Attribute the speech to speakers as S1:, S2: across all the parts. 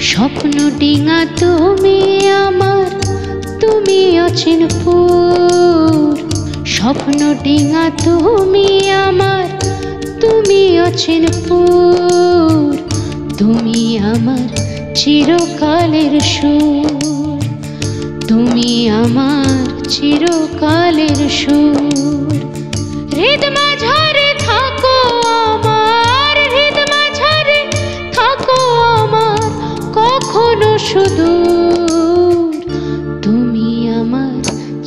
S1: স্বপ্ন ডিঙা তুমি আমার, তুমি অচিনপুর। স্বপ্ন ডিঙা তুমি আমার, তুমি অচিনপুর। তুমি আমার চিরকালের সুর, তুমি আমার চিরকালের সুর। হৃদ মাঝারে থাকো আমার, হৃদ মাঝারে থাকো আমার, কখনো সুদূর। তুমি আমার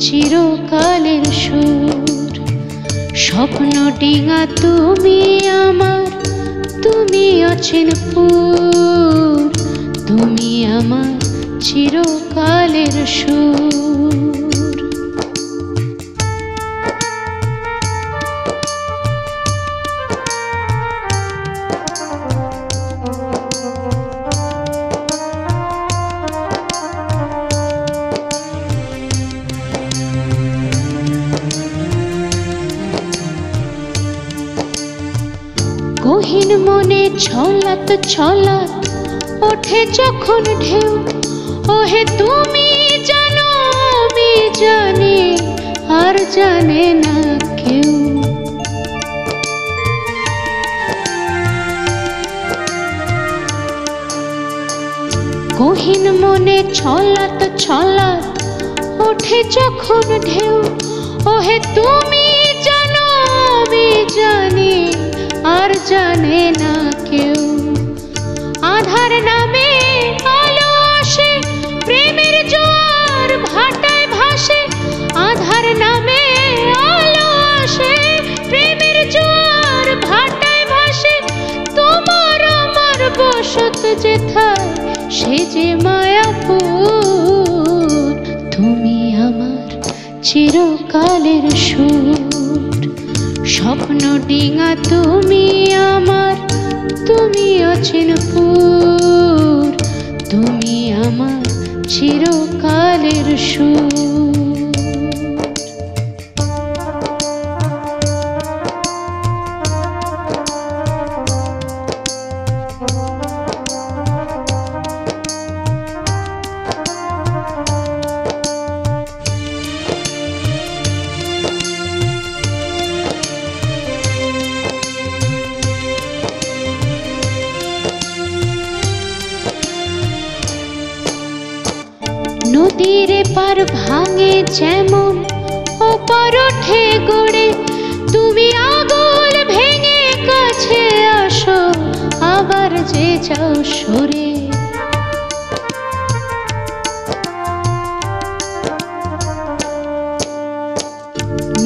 S1: চিরকালের সুর। স্বপ্ন ডিঙা তুমি আমার, তুমি অচিনপুর। তুমি আমার চিরকালের সুর। গহীন মনে ছলাত ছলাত ওঠে যখন ঢেউ, ওহে তুমি জানো আমি জানি, আর জানে না কেউ। গহীন মনে ছলাত ছলাত ওঠে যখন ঢেউ, ওহে তুমি জানো আমি জানি, আর জানে না কেউ। আধার নামে আলো আসে, প্রেমের জোয়ার ভাটায় ভাসে। আধার নামে আলো আসে, প্রেমের জোয়ার ভাটায় ভাসে। তোমার আমার বসত যেথায়, সে যে মায়াপুর। তুমি আমার চিরকালের সুর। স্বপ্ন ডিঙা তুমি আমার, তুমি অচিনপুর। তুমি আমার চিরকালের সুর। নদীর পার ভাঙে যেমন ওপার ওঠে গড়ে, তুমি আগুল ভেঙে কাছে আসো, আবার যে যাও সরে।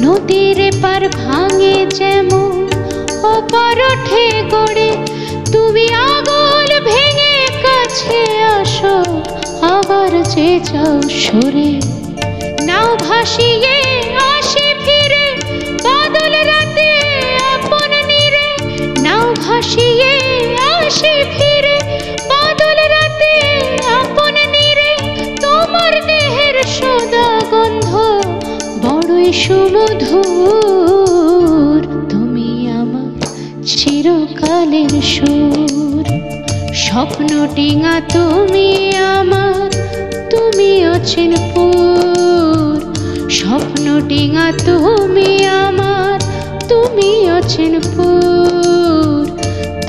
S1: নদীর পার ভাঙে যেমন ওপার ওঠে গড়ে, তুমি আগুল ভেঙে কাছে আসো, আবার যে যাও সরে। নাও ভাসিয়ে আসি ফিরে বাদল রাতে আপন নীরে। নাও ভাসিয়ে আসি ফিরে বাদল রাতে আপন নীরে। তোমার দেহের সদা গন্ধ বড়ই সুমধুর। তুমি আমার চিরকালের সুর। স্বপ্ন ডিঙা তুমি আমার, তুমি অচিনপুর। স্বপ্ন ডিঙা তুমি আমার, তুমি অচিনপুর।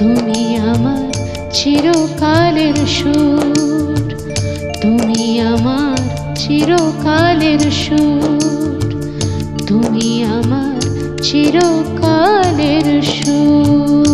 S1: তুমি আমার চিরকালের সুর। তুমি আমার চিরকালের সুর। তুমি আমার চিরকালের সুর।